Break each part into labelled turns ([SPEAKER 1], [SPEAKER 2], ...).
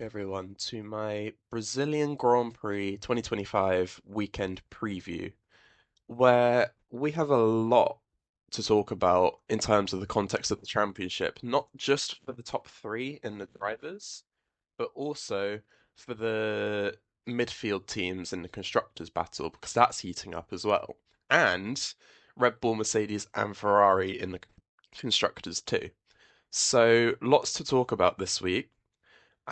[SPEAKER 1] Everyone to my Brazilian Grand Prix 2025 weekend preview, where we have a lot to talk about in terms of the context of the championship, not just for the top three in the drivers, but also for the midfield teams in the constructors' battle, because that's heating up as well, and Red Bull, Mercedes, and Ferrari in the constructors too. So lots to talk about this week.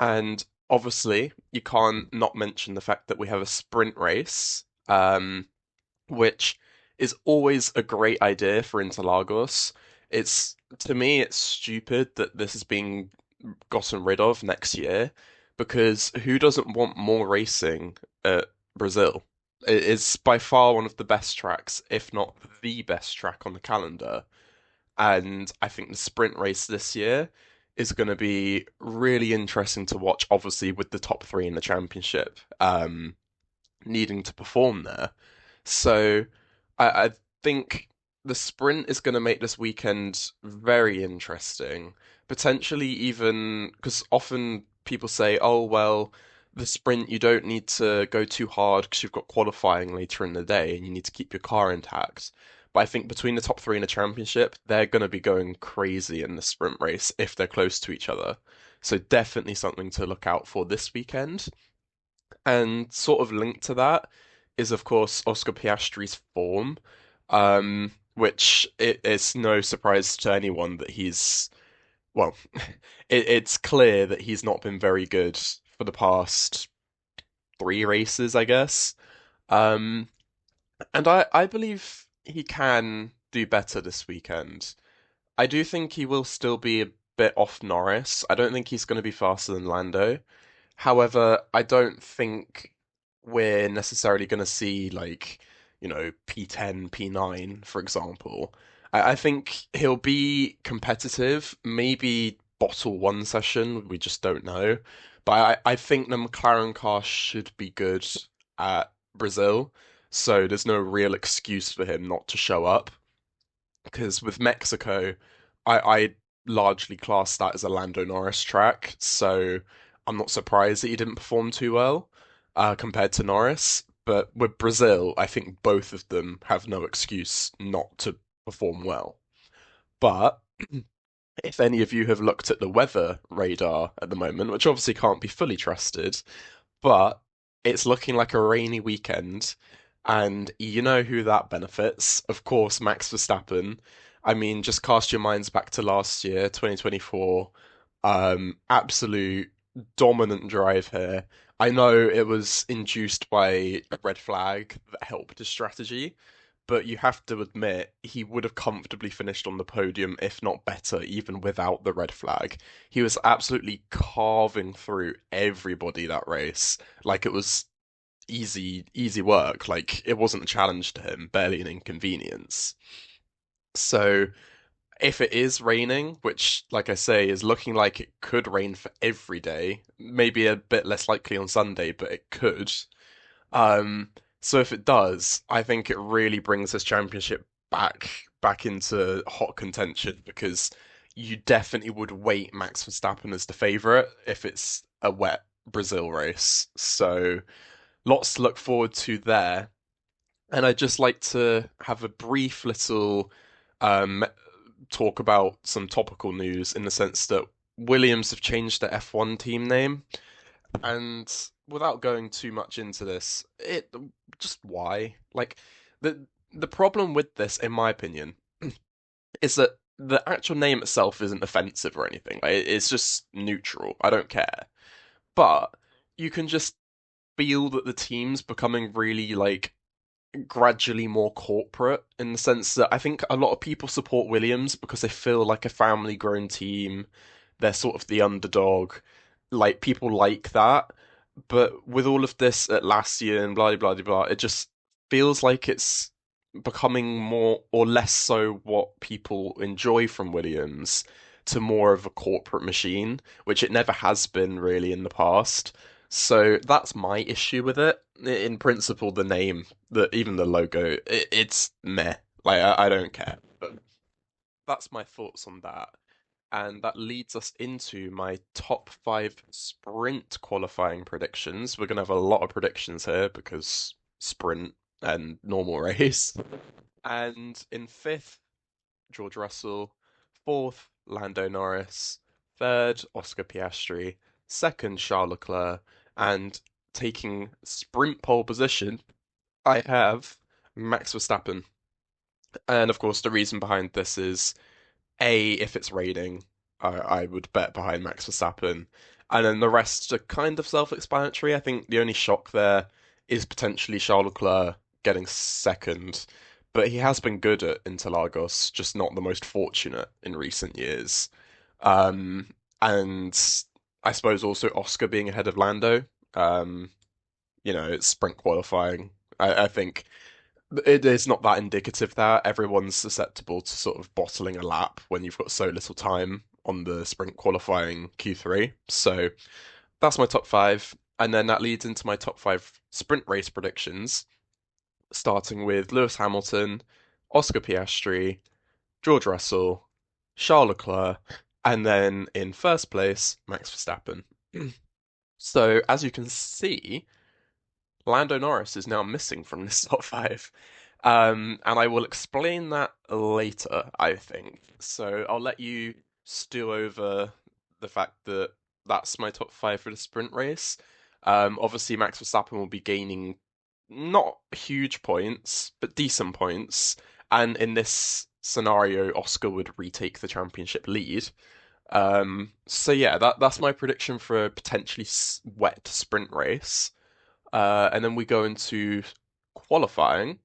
[SPEAKER 1] And obviously, you can't not mention the fact that we have a sprint race, which is always a great idea for Interlagos. It's to me, it's stupid that this is being gotten rid of next year because who doesn't want more racing at Brazil? It's by far one of the best tracks, if not the best track on the calendar. And I think the sprint race this year is going to be really interesting to watch, obviously, with the top three in the championship needing to perform there. So I think the sprint is going to make this weekend very interesting. Potentially even because often people say, oh, well, the sprint, you don't need to go too hard because you've got qualifying later in the day and you need to keep your car intact. But I think between the top three in the championship, they're going to be going crazy in the sprint race if they're close to each other. So definitely something to look out for this weekend. And sort of linked to that is, of course, Oscar Piastri's form, which it's no surprise to anyone that well, it's clear that he's not been very good for the past three races, I guess. Um, and I believe he can do better this weekend. I do think he will still be a bit off Norris. I don't think he's going to be faster than Lando. However, I don't think we're necessarily going to see P10, P9, for example. I think he'll be competitive, maybe bottle one session, we just don't know. But I think the McLaren car should be good at Brazil, so there's no real excuse for him not to show up because with Mexico, I largely class that as a Lando Norris track, so I'm not surprised that he didn't perform too well compared to Norris. But with Brazil, I think both of them have no excuse not to perform well. But if any of you have looked at the weather radar at the moment, which obviously can't be fully trusted, but it's looking like a rainy weekend, and you know who that benefits? Of course, Max Verstappen. I mean, just cast your minds back to last year, 2024. Absolute dominant drive here. I know it was induced by a red flag that helped his strategy, but you have to admit he would have comfortably finished on the podium, if not better, even without the red flag. He was absolutely carving through everybody that race. Like it was easy work. Like it wasn't a challenge to him, barely an inconvenience. So if it is raining, which, like I say, is looking like it could rain for every day, maybe a bit less likely on Sunday, but it could. Um, so if it does, I think it really brings this championship back into hot contention because you definitely would weight Max Verstappen as the favorite if it's a wet Brazil race. So lots to look forward to there. And I'd just like to have a brief little um, talk about some topical news in the sense that Williams have changed their F1 team name. And without going too much into this, it just why? Like the problem with this, in my opinion, is that the actual name itself isn't offensive or anything. Like, it's just neutral. I don't care. But you can just feel that the team's becoming really gradually more corporate in the sense that I think a lot of people support Williams because they feel like a family grown team. They're sort of the underdog. Like people like that. But with all of this at last year and blah blah blah blah, it just feels like it's becoming more or less so what people enjoy from Williams to more of a corporate machine, which it never has been really in the past. So that's my issue with it. In principle, the name, even the logo, it's meh. Like I don't care. But that's my thoughts on that. And that leads us into my top five sprint qualifying predictions. We're going to have a lot of predictions here because sprint and normal race. And in fifth, George Russell. Fourth, Lando Norris. Third, Oscar Piastri. Second, Charles Leclerc. And taking sprint pole position, I have Max Verstappen. And of course, the reason behind this is A, if it's raining, I would bet behind Max Verstappen. And then the rest are kind of self-explanatory. I think the only shock there is potentially Charles Leclerc getting second. But he has been good at Interlagos, just not the most fortunate in recent years. Um, and I suppose also Oscar being ahead of Lando. Um, it's sprint qualifying. I think it is not that indicative that everyone's susceptible to sort of bottling a lap when you've got so little time on the sprint qualifying Q3. So that's my top five. And then that leads into my top five sprint race predictions, starting with Lewis Hamilton, Oscar Piastri, George Russell, Charles Leclerc, and then in first place, Max Verstappen. So as you can see, Lando Norris is now missing from this top five. And I will explain that later, I think. So I'll let you stew over the fact that that's my top five for the sprint race. Obviously, Max Verstappen will be gaining not huge points, but decent points. And in this scenario, Oscar would retake the championship lead. So yeah, that's my prediction for a potentially wet sprint race. And then we go into qualifying,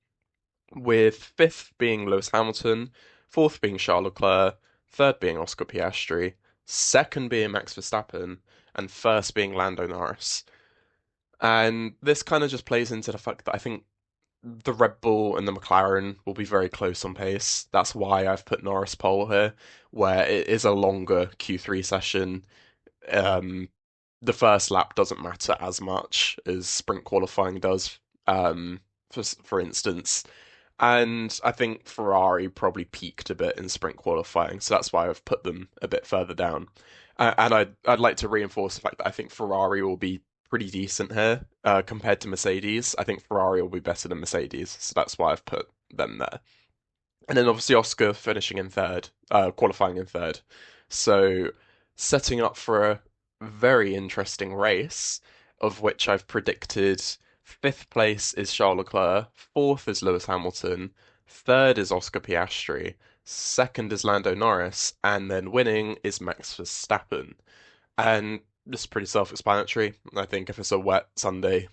[SPEAKER 1] with fifth being Lewis Hamilton, fourth being Charles Leclerc, third being Oscar Piastri, second being Max Verstappen, and first being Lando Norris. And this kind of just plays into the fact that I think the Red Bull and the McLaren will be very close on pace. That's why I've put Norris pole here, where it is a longer Q3 session. Um, the first lap doesn't matter as much as sprint qualifying does. For instance, and I think Ferrari probably peaked a bit in sprint qualifying, so that's why I've put them a bit further down. And I'd like to reinforce the fact that I think Ferrari will be pretty decent here compared to Mercedes. I think Ferrari will be better than Mercedes, so that's why I've put them there. And then obviously Oscar finishing in third, qualifying in third. So setting up for a very interesting race, of which I've predicted fifth place is Charles Leclerc, fourth is Lewis Hamilton, third is Oscar Piastri, second is Lando Norris, and then winning is Max Verstappen. And this is pretty self-explanatory. I think if it's a wet Sunday,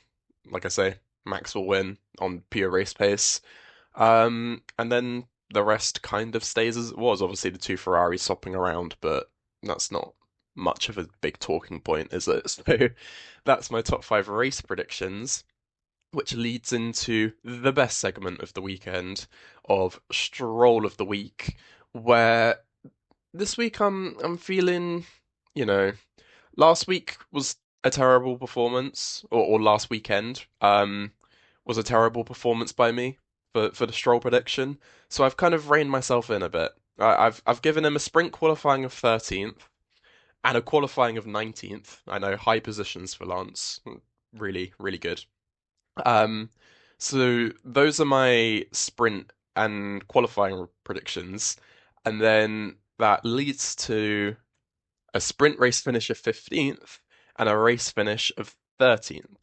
[SPEAKER 1] like I say, Max will win on pure race pace. And then the rest kind of stays as it was. Obviously, the two Ferraris swapping around, but that's not much of a big talking point, is it? So that's my top five race predictions, which leads into the best segment of the weekend of Stroll of the Week, where this week I'm feeling, you know, last week was a terrible performance, or last weekend was a terrible performance by me for the Stroll prediction. So I've kind of reined myself in a bit. I've given him a sprint qualifying of 13th and a qualifying of 19th. I know, high positions for Lance, really really good. Um, so those are my sprint and qualifying predictions, and then that leads to a sprint race finish of 15th and a race finish of 13th.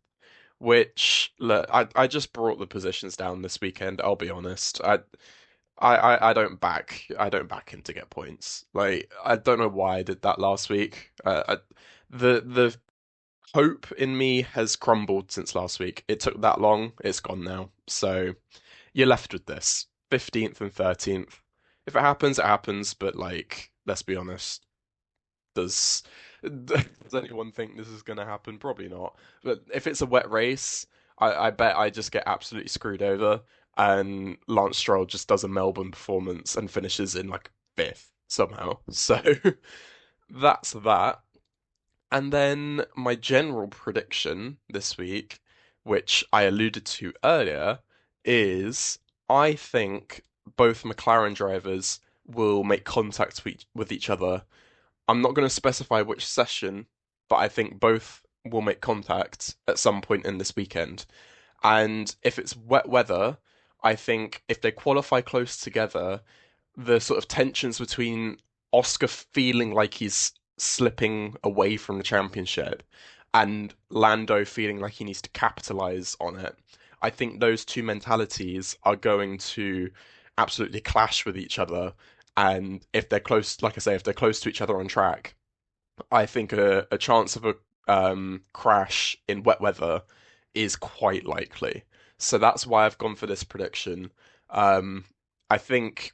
[SPEAKER 1] Which, look, I just brought the positions down this weekend. I'll be honest. I don't back him to get points. Like, I don't know why I did that last week. The hope in me has crumbled since last week. It took that long. It's gone now. So you're left with this 15th and 13th. If it happens, it happens. But like, let's be honest. Does does anyone think this is going to happen? Probably not. But if it's a wet race, I bet I just get absolutely screwed over, and Lance Stroll just does a Melbourne performance and finishes in like fifth somehow. So that's that. And then my general prediction this week, which I alluded to earlier, is I think both McLaren drivers will make contact with each other I'm not going to specify which session, but I think both will make contact at some point in this weekend. And if it's wet weather, I think if they qualify close together, the sort of tensions between Oscar feeling like he's slipping away from the championship and Lando feeling like he needs to capitalize on it. I think those two mentalities are going to absolutely clash with each other. And if they're close, like I say, if they're close to each other on track, I think a chance of a crash in wet weather is quite likely. So that's why I've gone for this prediction. Um, I think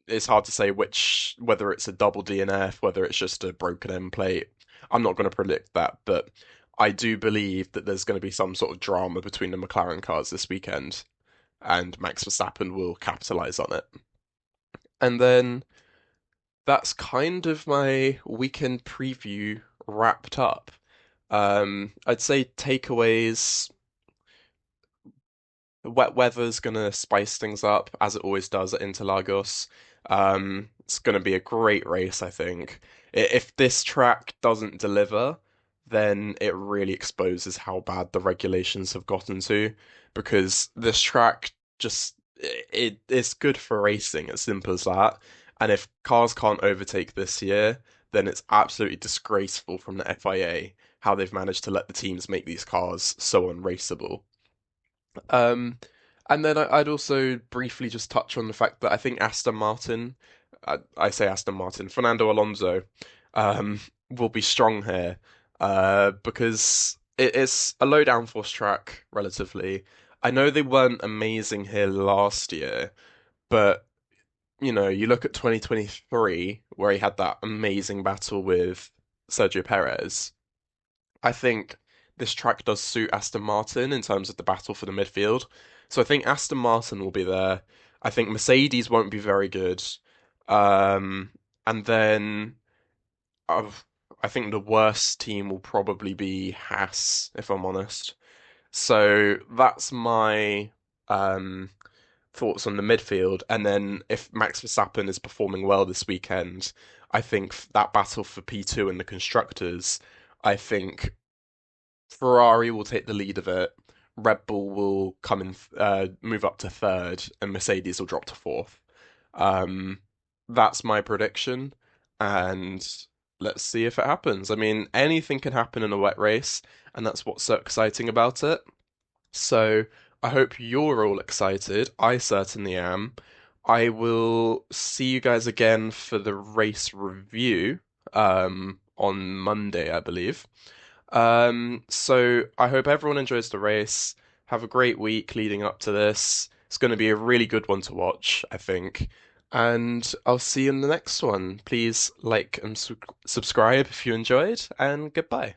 [SPEAKER 1] it's hard to say whether it's a double DNF, whether it's just a broken end plate. I'm not going to predict that, but I do believe that there's going to be some sort of drama between the McLaren cars this weekend, and Max Verstappen will capitalize on it. And then that's kind of my weekend preview wrapped up. I'd say takeaways. The wet weather's gonna spice things up as it always does at Interlagos. It's gonna be a great race, I think. If this track doesn't deliver, then it really exposes how bad the regulations have gotten to, because this track just it's good for racing, as simple as that. And if cars can't overtake this year, then it's absolutely disgraceful from the FIA how they've managed to let the teams make these cars so unraceable. Um, and then I'd also briefly just touch on the fact that I think Aston Martin, I say Aston Martin, Fernando Alonso, um, will be strong here, because it's a low downforce track relatively. I know they weren't amazing here last year, but you look at 2023 where he had that amazing battle with Sergio Perez. I think this track does suit Aston Martin in terms of the battle for the midfield. So I think Aston Martin will be there. I think Mercedes won't be very good. Um, and then uh, I think the worst team will probably be Haas, if I'm honest. So that's my um, thoughts on the midfield. And then if Max Verstappen is performing well this weekend, I think that battle for P2 and the constructors, I think Ferrari will take the lead of it. Red Bull will come in, move up to third, and Mercedes will drop to fourth. Um, that's my prediction, and let's see if it happens. I mean, anything can happen in a wet race, and that's what's so exciting about it. So I hope you're all excited. I certainly am. I will see you guys again for the race review, on Monday, I believe. So I hope everyone enjoys the race. Have a great week leading up to this. It's going to be a really good one to watch, I think. And I'll see you in the next one. Please like and subscribe if you enjoyed, and goodbye.